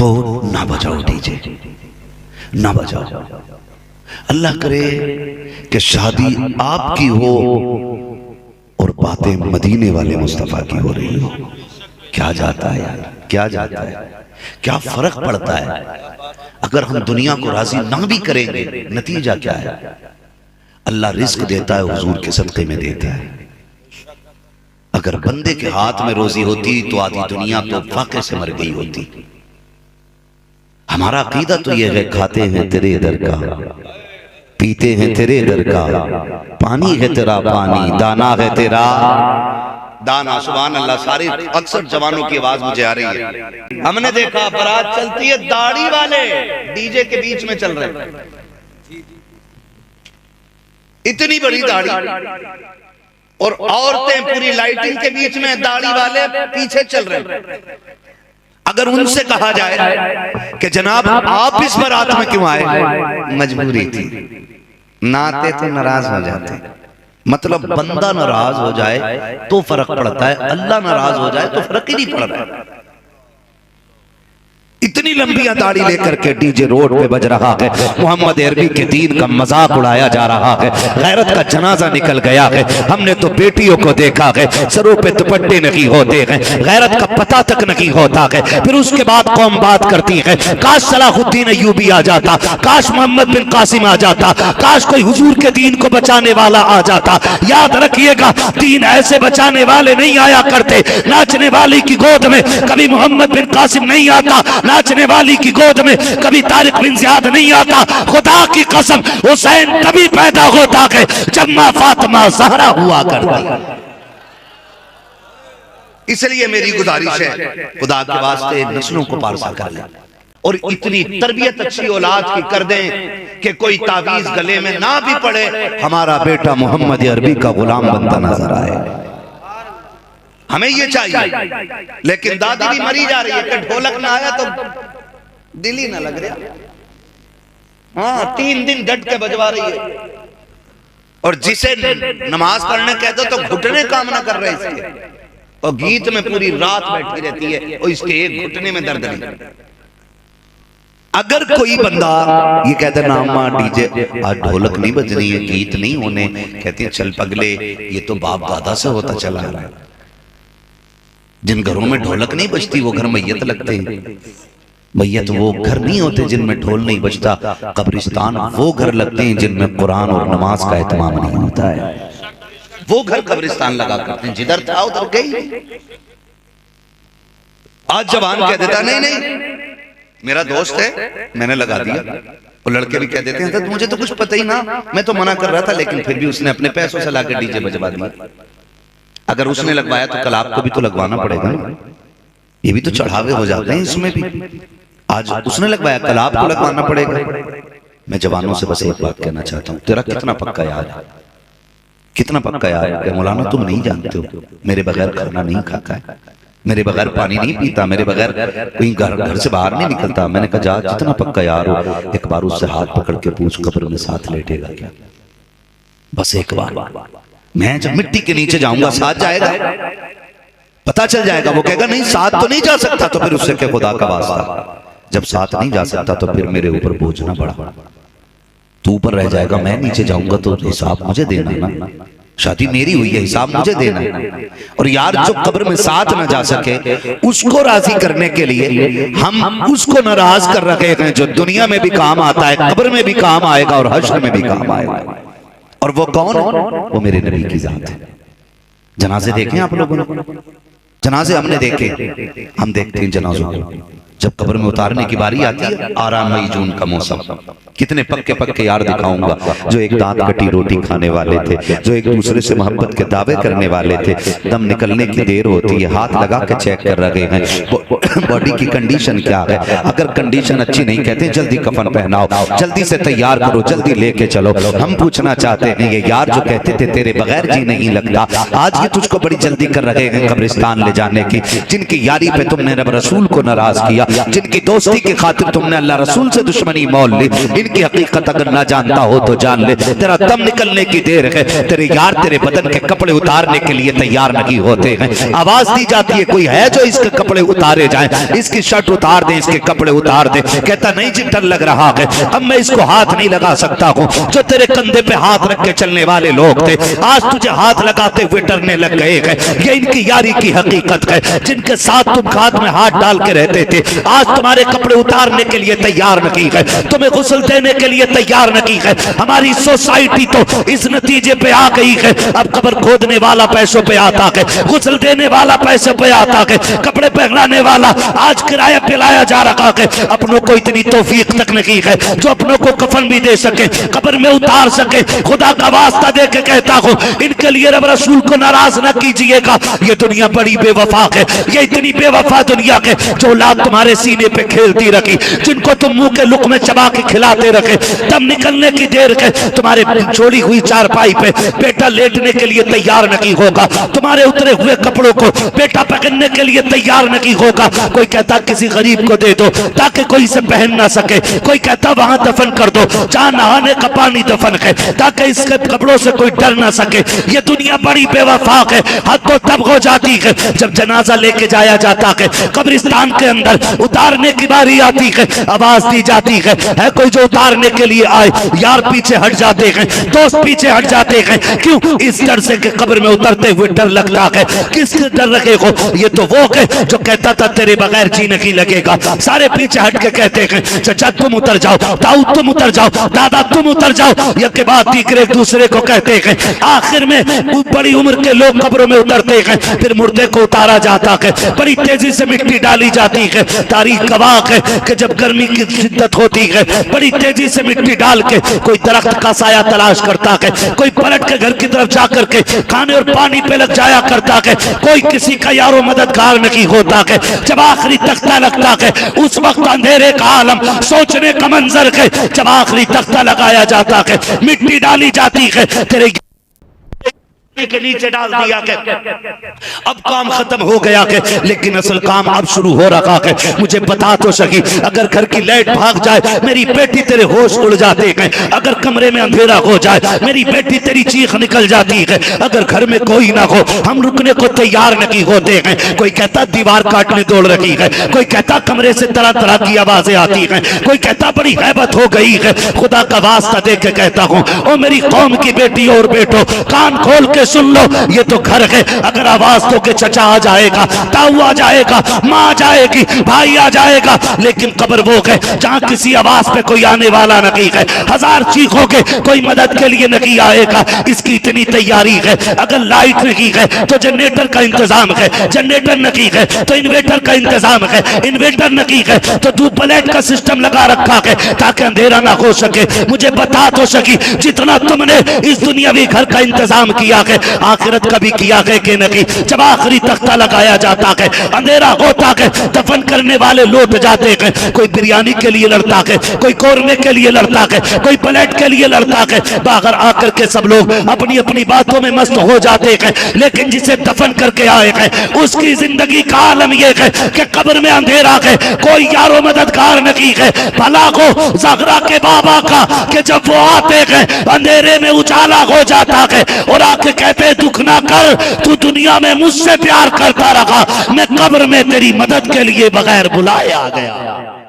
तो ना बजाओ डीजे, ना बजाओ। अल्लाह करे कि शादी आपकी हो और बातें मदीने वाले मुस्तफा की हो रही हो। क्या जाता है यार, क्या जाता है, क्या फर्क पड़ता है। अगर हम दुनिया को राजी ना भी करेंगे, नतीजा क्या है। अल्लाह रिस्क देता है, हुजूर के सदक़े में देता है। अगर बंदे के हाथ में रोजी होती तो आधी दुनिया तो फाके से मर गई होती। हमारा अकीदा तो यह है, खाते हैं तेरे दर का, पीते हैं तेरे दर का, पानी है तेरा पानी, दाना है तेरा दाना। सुभान अल्लाह। सारी अक्सर जवानों की आवाज मुझे आ रही है। हमने देखा बारात चलती है, दाढ़ी वाले डीजे के बीच में चल रहे हैं, इतनी बड़ी दाढ़ी, और औरतें पूरी लाइटिंग के बीच में, दाढ़ी वाले पीछे चल रहे हैं। अगर उनसे कहा जाए कि जनाब आप इस बारात में क्यों आए, मजबूरी थी, ना आते तो नाराज हो जाते। मतलब बंदा नाराज हो जाए तो फर्क पड़ता है, अल्लाह नाराज हो जाए तो फर्क ही नहीं पड़ रहा है। इतनी लंबी दाढ़ी लेकर के डीजे रोड पे बज रहा है, मोहम्मद अरबी के दीन का मजाक उड़ाया जा रहा है, गैरत का जनाजा निकल गया है। हमने तो बेटियों को देखा है, सरों पे दुपट्टे नहीं होते हैं, गैरत का पता तक नहीं होता है। फिर उसके बाद कौम बात करती है, काश सलाहुद्दीन अय्यूबी आ जाता, काश मोहम्मद बिन कासिम आ जाता, काश कोई हुजूर के दीन को बचाने वाला आ जाता। याद रखिएगा, दीन ऐसे बचाने वाले नहीं आया करते। नाचने वाली की गोद में कभी मोहम्मद बिन कासिम नहीं आता, नाचने वाली की गोद में कभी तारिक बिन ज़ियाद नहीं आता। खुदा की कसम, हुसैन तभी पैदा होता है जब मां फातिमा ज़हरा हुआ करती। इसलिए मेरी गुजारिश है, खुदा के वास्ते नस्लों को पारसा कर लें और इतनी तरबियत अच्छी औलाद की कर दें कि कोई तावीज गले में ना भी पड़े, हमारा बेटा मोहम्मद अरबी का गुलाम बनता नजर आए। हमें ये चाहिए। लेकिन दादी भी मरी जा रही है कि ढोलक ना आया तो दिल ही ना लग रहा। हाँ, 3 दिन डट के बजवा रही है, और जिसे नमाज पढ़ने कह दो तो घुटने काम ना कर रहे इसके, और गीत में पूरी रात बैठी रहती है और इसके एक घुटने में दर्द नहीं। अगर कोई बंदा ये कहता ना अम्मा डीजे आज ढोलक नहीं बजनी है, गीत नहीं होने, कहती है चल पगले, ये तो बाप दादा से होता चला आ रहा है। जिन घरों में ढोलक नहीं बजती वो घर मैयत लगते हैं। मैयत वो घर नहीं होते जिनमें ढोल नहीं बजता, कब्रिस्तान वो घर लगते हैं जिनमें कुरान और नमाज का एहतमाम नहीं होता है। वो घर कब्रिस्तान लगा करते हैं, जिधर था उधर गई। आज जवान कह देता नहीं नहीं मेरा दोस्त है मैंने लगा दिया, वो लड़के भी कह देते हैं तो मुझे तो कुछ पता ही ना, मैं तो मना कर रहा था, लेकिन फिर भी उसने अपने पैसों से लाकर डीजे बजवा दिया। अगर उसने लगवाया तो कल आपको भी तो लगवाना पड़ेगा ना, ये भी तो चढ़ावे हो जाते हैं इसमें भी। आज उसने लगवाया, कल आपको लगवाना पड़ेगा। मैं जवानों से बस एक बात कहना चाहता हूँ, तेरा कितना पक्का यार है, कितना पक्का यार है। मौलाना तुम नहीं जानते हो, मेरे बगैर खाना नहीं खाता है, मेरे बगैर पानी नहीं पीता, मेरे बगैर कोई घर से बाहर नहीं निकलता। मैंने कहा जा, जितना पक्का यार हो एक बार उससे हाथ पकड़ के पूछ कब्र में साथ लेटेगा क्या, बस एक बार। मैं जब मिट्टी के नीचे जाऊंगा साथ जाएगा, पता चल जाएगा। वो कहेगा नहीं साथ तो नहीं जा सकता, तो फिर उससे क्या खुदा का वास्ता, जब साथ नहीं जा सकता तो फिर मेरे ऊपर बोझ ना पड़ा, तू ऊपर रह जाएगा, मैं नीचे जाऊंगा तो हिसाब मुझे देना ना, शादी मेरी हुई है, हिसाब मुझे देना। और यार जो कब्र में साथ ना जा सके उसको राजी करने के लिए हम उसको नाराज कर रखे हैं, जो दुनिया में भी काम आता है, कब्र में भी काम आएगा और हश्र में भी काम आएगा। और वो कौन? वो मेरे नबी की जात है। जनाजे देखे आप लोगों ने? जनाजे हमने देखे, हम देखते हैं जनाजों को जब कब्र में उतारने की बारी आती है। 18 मई जून का मौसम, कितने पक्के पक्के यार दिखाऊंगा जो एक दांत कटी रोटी खाने वाले थे, जो एक दूसरे से मोहब्बत के दावे करने वाले थे। दम निकलने की देर होती है, हाथ लगा के चेक कर रहे हैं बॉडी की कंडीशन क्या है। अगर कंडीशन अच्छी नहीं, कहते जल्दी कफन पहनाओ, जल्दी से तैयार करो, जल्दी लेके चलो। हम पूछना चाहते हैं ये यार जो कहते थे तेरे बगैर जी नहीं लगता, आज ये तुझको बड़ी जल्दी कर रहे हैं कब्रिस्तान ले जाने की, जिनकी यारी पे तुमने रब रसूल को नाराज किया, जिनकी दोस्ती की खातिर तुमने अल्लाह रसूल से दुश्मनी मोल ली, इनकी हकीकत अगर ना जानता हो तो जान ले, तेरा दम निकलने की देर है, तेरे यार तेरे बदन के कपड़े उतारने के लिए तैयार नहीं होते हैं। आवाज दी जाती है कोई है जो इसके कपड़े उतारे जाए, इसकी शर्ट उतार दे, इसके कपड़े उतार दे। कहता नहीं जी डर लग रहा है, अब मैं इसको हाथ नहीं लगा सकता हूँ। जो तेरे कंधे पे हाथ रख के चलने वाले लोग थे, आज तुझे हाथ लगाते हुए डरने लग गए हैं। ये इनकी यारी की हकीकत है। जिनके साथ तुम हाथ में हाथ डाल के रहते थे, आज तुम्हारे कपड़े उतारने के लिए तैयार नहीं है, तुम्हें गुस्ल देने के लिए तैयार नहीं है। हमारी सोसाइटी तो इस नतीजे पे आ गई है, अब कब्र खोदने वाला पैसों पे आता है, गुस्ल देने वाला पैसे पे आता है, कपड़े पहनाने वाला आज किराया पिलाया जा रहा है। अपनों को इतनी तौफीक तक नहीं है जो अपनों को कफन भी दे सके, कब्र में उतार सके। खुदा का वास्ता दे के कहता हूँ, इनके लिए रब रसूल को नाराज न कीजिएगा। ये दुनिया बड़ी बेवफा है, ये इतनी बेवफा दुनिया के जो औलाद तुम्हारे सीने पे खेलती रखी, जिनको तुम मुंह के लुक में चबा के खिलाते रखे, दम निकलने की देर के तुम्हारे छोड़ी हुई चारपाई पे बेटा लेटने के लिए तैयार नहीं होगा, तुम्हारे उतरे हुए कपड़ों को बेटा पहनने के लिए तैयार नहीं होगा। कोई कहता किसी गरीब को दे दो ताकि कोई इसे पहन ना सके, कोई कहता वहां दफन कर दो जहां नहाने का पानी दफन है, ताकि इसके कपड़ों से कोई डर ना सके। ये दुनिया बड़ी बेवफा है। हद तो तब हो जाती है जब जनाजा लेके जाया जाता है, कब्रिस्तान के अंदर उतारने की बारी आती है, आवाज दी जाती है कोई जो उतारने के लिए आए, यार पीछे हट जाते हैं, दोस्त पीछे हट जाते हैं। क्यों? इस डर से कि कब्र में उतरते हुए डर लगता है। किसके डर रखे हो? ये तो वो है जो कहता था तेरे बगैर जी नहीं लगेगा, सारे पीछे हट के कहते हैं चाचा तुम उतर जाओ, ताऊ तुम उतर जाओ, दादा तुम उतर जाओ। ये के बाद तीसरे एक दूसरे को कहते हैं। आखिर में बड़ी उम्र के लोग कब्रों में उतरते हैं, फिर मुर्दे को उतारा जाता है, बड़ी तेजी से मिट्टी डाली जाती है। तारीख गवाह है कि जब गर्मी की शिद्दत होती है, बड़ी तेजी से मिट्टी डाल के कोई दरख्त का साया तलाश करता है, कोई पलट के घर की तरफ जाकर के खाने और पानी पे लग जाया करता है, कोई किसी का यारो मददगार नहीं होता है। जब आखिरी तख्ता लगता है, उस वक्त अंधेरे का आलम सोचने का मंजर है। जब आखिरी तख्ता लगाया जाता है, मिट्टी डाली जाती है, तेरे के नीचे डाल दिया के अब काम खत्म हो गया के, लेकिन असल काम अब शुरू हो रहा है। मुझे बता तो सकी, अगर घर की लाइट भाग जाए मेरी बेटी तेरे होश उड़ जाते हैं, अगर कमरे में अंधेरा हो जाए मेरी बेटी तेरी चीख निकल जाती है, अगर घर में कोई ना हो हम रुकने को तैयार नहीं होते हैं। कोई कहता दीवार काटने दौड़ रही है, कोई कहता कमरे से तरह तरह की आवाजें आती हैं, कोई कहता बड़ी हैबत हो गई है। खुदा का वास्ता दे के कहता हूँ, ओ मेरी कौम की बेटी और बेटो, कान खोल के सुन लो, ये तो घर है। अगर आवाज तो के चचा आ जाएगा, ताऊ आ जाएगा, माँ आ जाएगी, भाई आ जाएगा, लेकिन कब्र वो है जहाँ किसी आवाज पे कोई आने वाला नहीं है। हजार चीखोगे कोई मदद के लिए नहीं आएगा। इसकी इतनी तैयारी है। अगर लाइट नहीं है तो जनरेटर का इंतजाम है, जनरेटर नहीं है तो इन्वेटर का इंतजाम है, इन्वेटर नहीं है तो धूप प्लेट का सिस्टम लगा रखा है ताकि अंधेरा ना हो सके। मुझे बता तो सकी, जितना तुमने इस दुनियावी घर का इंतजाम किया है, आखिरत का भी किया है कि नहीं? जब आखिरी तख्ता लगाया जाता है, अंधेरा होता है, दफन करने वाले लौट जाते हैं। कोई बिरयानी के लिए लड़ता है, कोई कोरमे के लिए लड़ता है, कोई प्लेट के लिए लड़ता है। बाहर आकर के सब लोग अपनी अपनी बातों में मस्त हो जाते हैं, लेकिन जिसे दफन करके आए हैं उसकी जिंदगी का आलम यह है कि कब्र में अंधेरा है, कोई यारो मददगार नहीं है। भला को ज़हरा के बाबा का कि जब वो आते हैं अंधेरे में उजाला हो जाता है और आके कहते दुख ना कर, तू दुनिया में मुझसे प्यार करता रहा, मैं कब्र में तेरी मदद के लिए बगैर बुलाए आ गया।